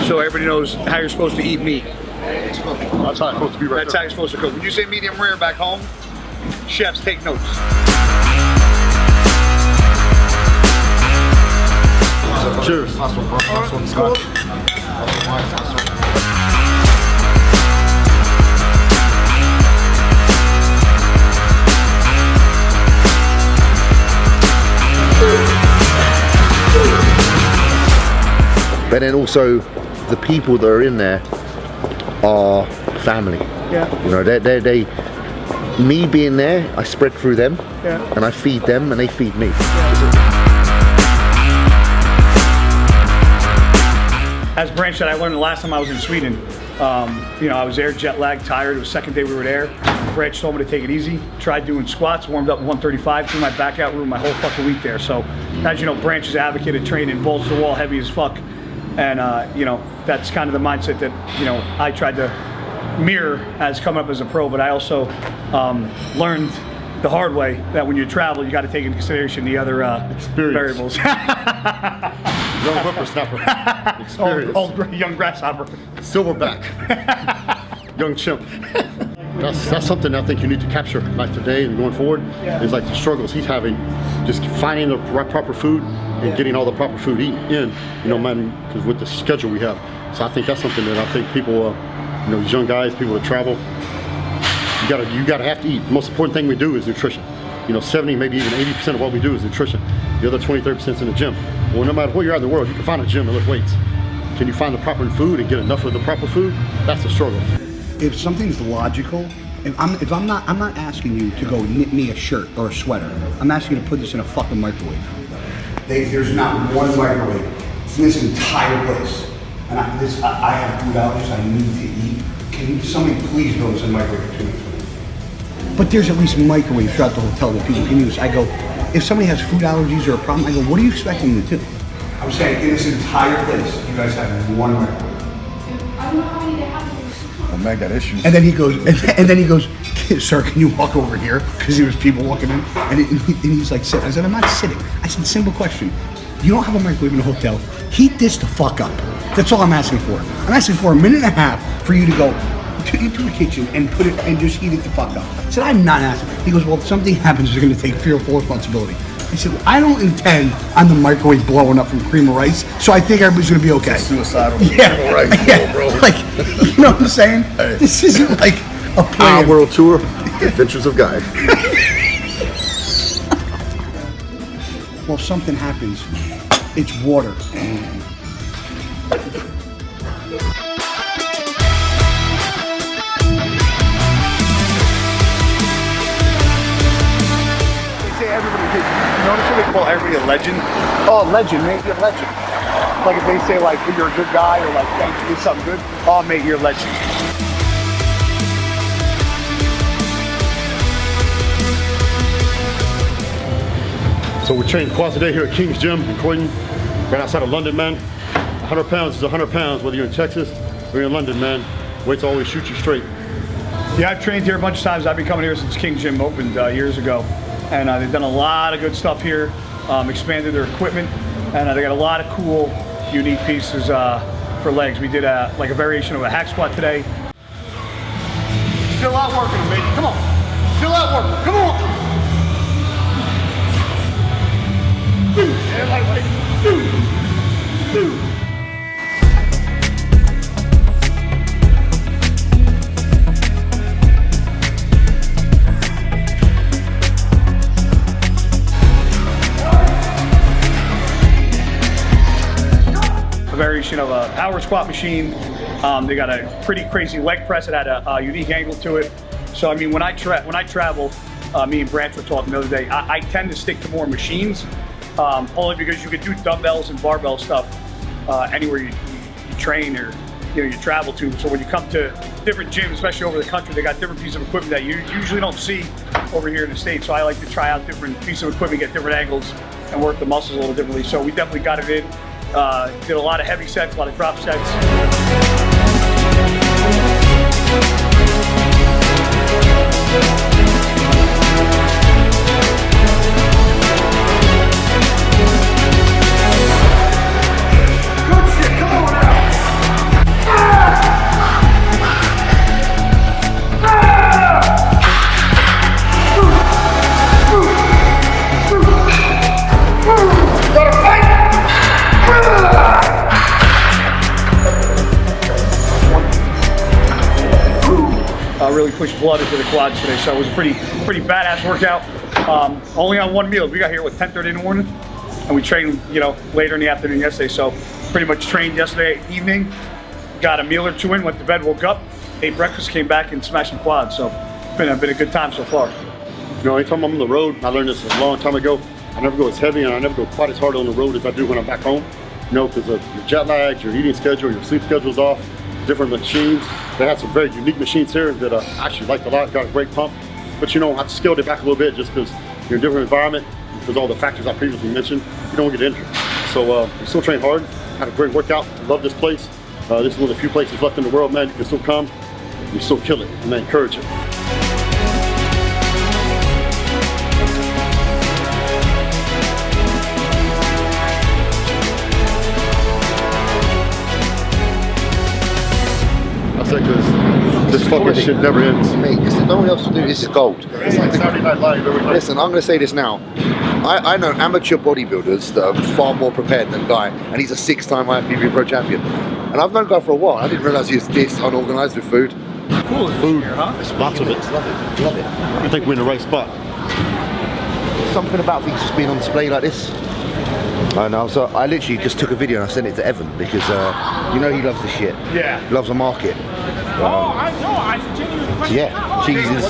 so everybody knows how you're supposed to eat meat. That's how it's supposed to be right That's how you're supposed to cook. When you say medium rare back home, chefs take notes. Cheers. But then also, the people that are in there are family. Yeah. You know, they me being there, I spread through them, Yeah. and I feed them, and they feed me. As Branch said, I learned the last time I was in Sweden. You know, I was there, jet lagged, tired. It was the second day we were there. Branch told me to take it easy. Tried doing squats, warmed up 135, threw my back out, ruined my whole fucking week there. So, as you know, Branch is advocated training, balls to the wall, heavy as fuck. And, you know, that's kind of the mindset that, you know, I tried to mirror as coming up as a pro, but I also learned the hard way that when you travel, you got to take into consideration the other variables. Young whippersnapper. Experience. Old young grasshopper. Silverback. Young chimp. That's something I think you need to capture, like today and going forward. Yeah. Is like the struggles he's having, just finding the proper food and getting all the proper food in. You know, man, because with the schedule we have. So I think that's something that I think people, you know, these young guys, people that travel, you gotta have to eat. The most important thing we do is nutrition. You know, 70, maybe even 80% of what we do is nutrition. The other 20, 30% is in the gym. Well, no matter where you're at in the world, you can find a gym and lift weights. Can you find the proper food and get enough of the proper food? That's the struggle. If something's logical, I'm not asking you to go knit me a shirt or a sweater. I'm asking you to put this in a fucking microwave. There's not one microwave in this entire place. And I have food allergies I need to eat. Can somebody please throw this in the microwave for 2 minutes? But there's at least microwaves throughout the hotel that people can use. I go, if somebody has food allergies or a problem, I go, what are you expecting them to do? I'm saying in this entire place, you guys have one microwave. I don't know how many they have. Well, Meg got issues. And then he goes, and then he goes, sir, can you walk over here? Because there was people walking in, and he's like, sit. I said, I'm not sitting. I said, simple question. You don't have a microwave in a hotel. Heat this the fuck up. That's all I'm asking for. I'm asking for a minute and a half for you to go into the kitchen and put it and just heat it the fuck up. I said, I'm not asking. He goes, well, if something happens, you're going to take fear of full responsibility. I said, well, I don't intend on the microwave blowing up from cream of rice, so I think everybody's going to be okay. Suicidal. Yeah, Cream of rice, yeah. bro. Like, you know what I'm saying? Hey. This isn't like a plan. Iron World Tour, Adventures of Guy. Well, if something happens, it's water. Notice how they call everybody a legend? Oh, legend, mate, you're a legend. Like if they say like, you're a good guy, or like, thanks, you did something good. Oh, mate, you're a legend. So we train twice a day here at King's Gym in Croydon, right outside of London, man. 100 pounds is 100 pounds, whether you're in Texas or you're in London, man. Weights always shoot you straight. Yeah, I've trained here a bunch of times. I've been coming here since King's Gym opened years ago. And they've done a lot of good stuff here, expanded their equipment, and they got a lot of cool, unique pieces for legs. We did like a variation of a hack squat today. Still out working them, baby. Come on. Still out working. Come on. Yeah, lightweight. A variation of a power squat machine. They got a pretty crazy leg press that had a unique angle to it. So I mean, when I travel, me and Branch were talking the other day, I tend to stick to more machines, only because you can do dumbbells and barbell stuff anywhere you train or you travel to. So when you come to different gyms, especially over the country, they got different pieces of equipment that you usually don't see over here in the States. So I like to try out different pieces of equipment, get different angles, and work the muscles a little differently. So we definitely got it in. Did a lot of heavy sets, a lot of drop sets. Good shit, come on out. push blood into the quads today. So it was a pretty badass workout. Only on one meal. We got here at 10:30 in the morning, and we trained, you know, later in the afternoon yesterday. So pretty much trained yesterday evening, got a meal or two in, went to bed, woke up, ate breakfast, came back and smashed some quads. So it's been a good time so far. You know, anytime I'm on the road, I learned this a long time ago. I never go as heavy and I never go quite as hard on the road as I do when I'm back home. You know, because of your jet lag, your eating schedule, your sleep schedule's off, different machines. They had some very unique machines here that I actually liked a lot, got a great pump. But you know, I scaled it back a little bit just because you're in a different environment, because all the factors I previously mentioned, you don't get injured. So we still train hard, had a great workout, love this place. This is one of the few places left in the world, man, you can still come, you still kill it, and I encourage it. Because this fucking shit never ends. Mate, no one else will do this. Is gold. It's like Saturday Night Live every night. Listen, I'm going to say this now. I know amateur bodybuilders that are far more prepared than Guy, and he's a 6-time IFBB Pro champion. And I've known Guy for a while. I didn't realise he was this unorganised with food. Cool Food, here, huh? spots of it. Love it. I think we're in the right spot. Something about things just being on display like this. I know, so I literally just took a video and I sent it to Evan because you know he loves the shit. Yeah. He loves the market. I know. I genuinely. Yeah, cheeses.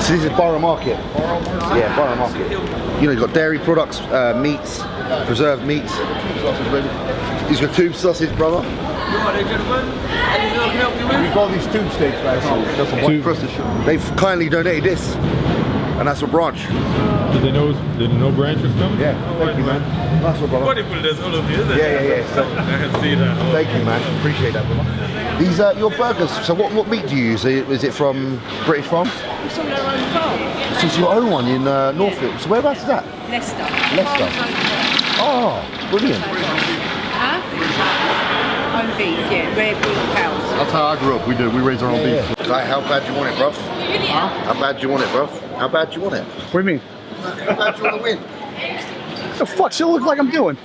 So this is Borough Market. Yeah, Borough Market. You know, you've got dairy products, meats, preserved meats. He's got tube sausage, brother. We call these tube steaks, guys. They've kindly donated this, and that's a branch. Did they know branch was coming? Yeah, thank you, man. Nice one, brother. There's all of you, isn't it? Yeah. So, I can see that. thank you, man. Appreciate that, brother. These your burgers. So what meat do you use? Is it from British Farms? It's on our own farm. So it's your own one in Norfolk. So whereabouts is that? Leicester. Leicester. Oh, brilliant. Huh? Own beef, yeah. Rare beef cows. That's how I grew up. We raised our own beef. Guy, how bad do you want it, bruv? How bad do you want it, bruv? How bad do you want it? What do you mean? How bad do you want to win? What the fuck does it look like I'm doing?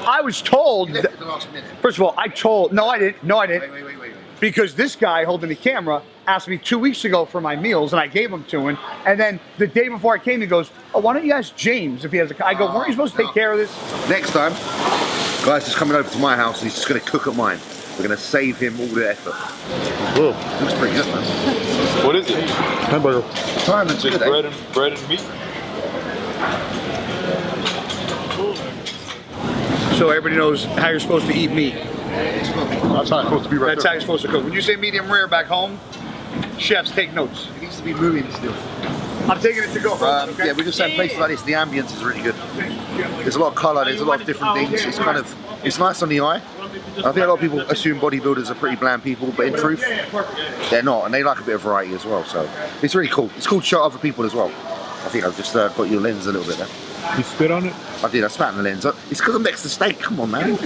I was told. Left at the last minute. First of all, I told. No, I didn't. Wait. Because this guy holding the camera asked me 2 weeks ago for my meals, and I gave them to him. And then the day before I came, he goes, "Oh, why don't you ask James if he has a?" I go, "Weren't you supposed to take care of this?" Next time, Guy's just coming over to my house and he's just going to cook at mine. We're going to save him all the effort. Whoa. Looks pretty good, man. What is it? Hamburger. Time looks Just good, bread eh? bread and meat? So everybody knows how you're supposed to eat meat. That's how it's supposed to be right That's there. how you're supposed to cook. When you say medium rare back home, chefs take notes. It needs to be moving still. I'm taking it to go. Yeah, we're just saying places like this, the ambience is really good. There's a lot of colour, there's a lot of different things. It's nice on the eye. I think a lot of people assume bodybuilders are pretty bland people, but in truth, they're not, and they like a bit of variety as well. So it's really cool. It's cool to show other people as well. I think I've just got your lens a little bit there. You spit on it? I did. I spat in the lens. It's because I'm next to steak. Come on, man.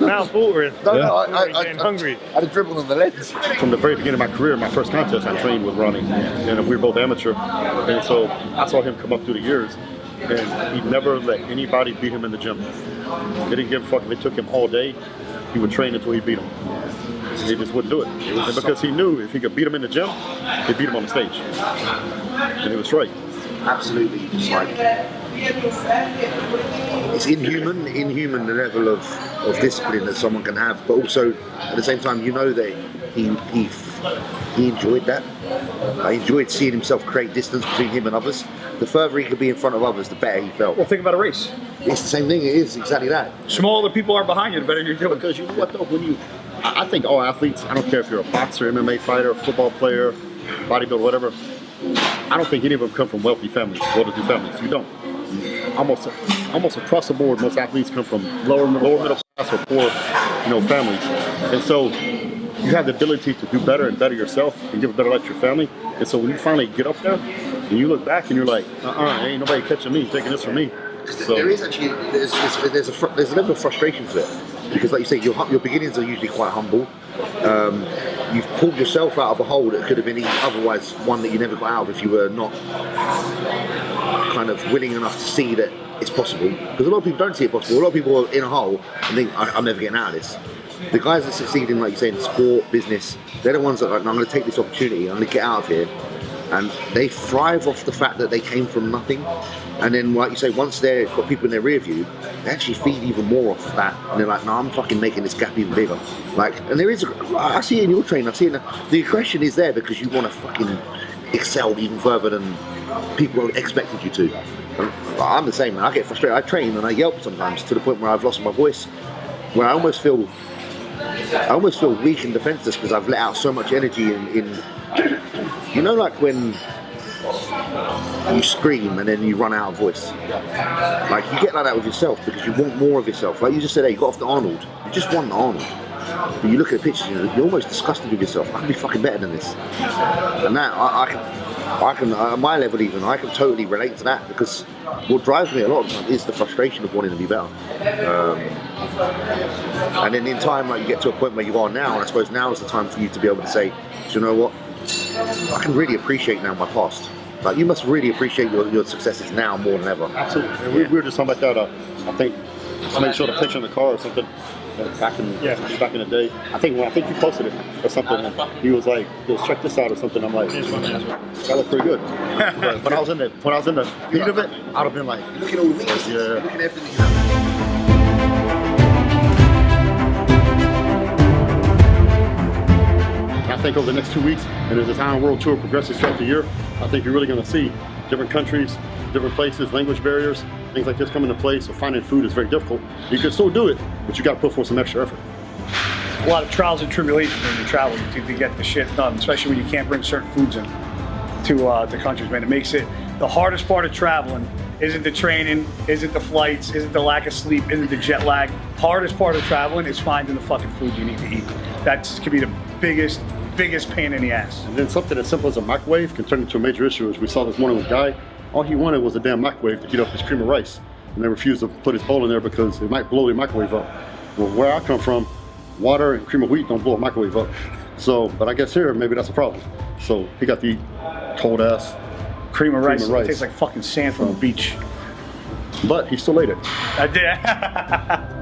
Now watering. No, I hungry. I had a dribble on the lens. From the very beginning of my career, my first contest, I trained with Ronnie, and we were both amateur. And so I saw him come up through the years, and he never let anybody beat him in the gym. He didn't give a fuck if it took him all day. He would train until he beat him. He just wouldn't do it. And because he knew if he could beat him in the gym, he'd beat him on the stage. And he was right. Absolutely, just like it's inhuman the level of discipline that someone can have, but also at the same time, you know that he enjoyed that. I enjoyed seeing himself create distance between him and others. The further he could be in front of others, the better he felt. Well, think about a race. It's the same thing. It is exactly that. Smaller people are behind you, the better you're doing. Because you know what though, I think all athletes, I don't care if you're a boxer, MMA fighter, football player, bodybuilder, whatever, I don't think any of them come from wealthy families, well-to-do families. You don't. Almost across the board, most athletes come from lower middle class or poor, families. And so you have the ability to do better and better yourself and give a better life to your family. And so when you finally get up there and you look back and you're like, ain't nobody catching me, taking this from me. So, there is actually there's a level of frustration to it, because like you say, your beginnings are usually quite humble. You've pulled yourself out of a hole that could have been otherwise one that you never got out of if you were not kind of willing enough to see that it's possible. Because a lot of people don't see it possible. A lot of people are in a hole and think, I'm never getting out of this. The guys that succeed in, like you say, in sport, business, they're the ones that are like, no, I'm going to take this opportunity, I'm going to get out of here. And they thrive off the fact that they came from nothing. And then, like you say, once they've got people in their rear view, they actually feed even more off of that. And they're like, no, I'm fucking making this gap even bigger. Like, and there is, I see it in your training, I see it, the aggression is there because you want to fucking excel even further than people expected you to. And I'm the same, man. I get frustrated. I train and I yelp sometimes to the point where I've lost my voice, where I almost feel weak and defenseless because I've let out so much energy in you know, like when you scream and then you run out of voice. Like, you get like that with yourself because you want more of yourself. Like you just said, hey, you got off the Arnold. You just won the Arnold. But you look at the pictures, you're almost disgusted with yourself. I can be fucking better than this. And that, I can, at my level even, I can totally relate to that because what drives me a lot of the time is the frustration of wanting to be better. And then in time, like, you get to a point where you are now, and I suppose now is the time for you to be able to say, do you know what? I can really appreciate now my past. Like, you must really appreciate your successes now more than ever. Absolutely. And we were just talking about that. I think somebody showed a picture in the car or something back in the day. I think you posted it or something. And he was like, "Yo, check this out" or something. I'm like, "That looked pretty good." But when I was in the heat of it, I'd have been like, Look at all the things. Yeah. Look at everything you have. I think over the next 2 weeks, and as this Iron World Tour progresses throughout the year, I think you're really going to see different countries, different places, language barriers, things like this come into play. So finding food is very difficult. You can still do it, but you got to put forth some extra effort. A lot of trials and tribulations when you travel to get the shit done, especially when you can't bring certain foods in to countries, man. It makes it the hardest part of traveling. Isn't the training, isn't the flights, isn't the lack of sleep, isn't the jet lag. Hardest part of traveling is finding the fucking food you need to eat. That could be the biggest pain in the ass. And then something as simple as a microwave can turn into a major issue. As we saw this morning with Guy, all he wanted was a damn microwave to heat up his cream of rice. And they refused to put his bowl in there because it might blow the microwave up. Well, where I come from, water and cream of wheat don't blow a microwave up. So, but I guess here, maybe that's a problem. So he got the cold ass Cream of rice. It tastes like fucking sand from the beach. But he still ate it. I did.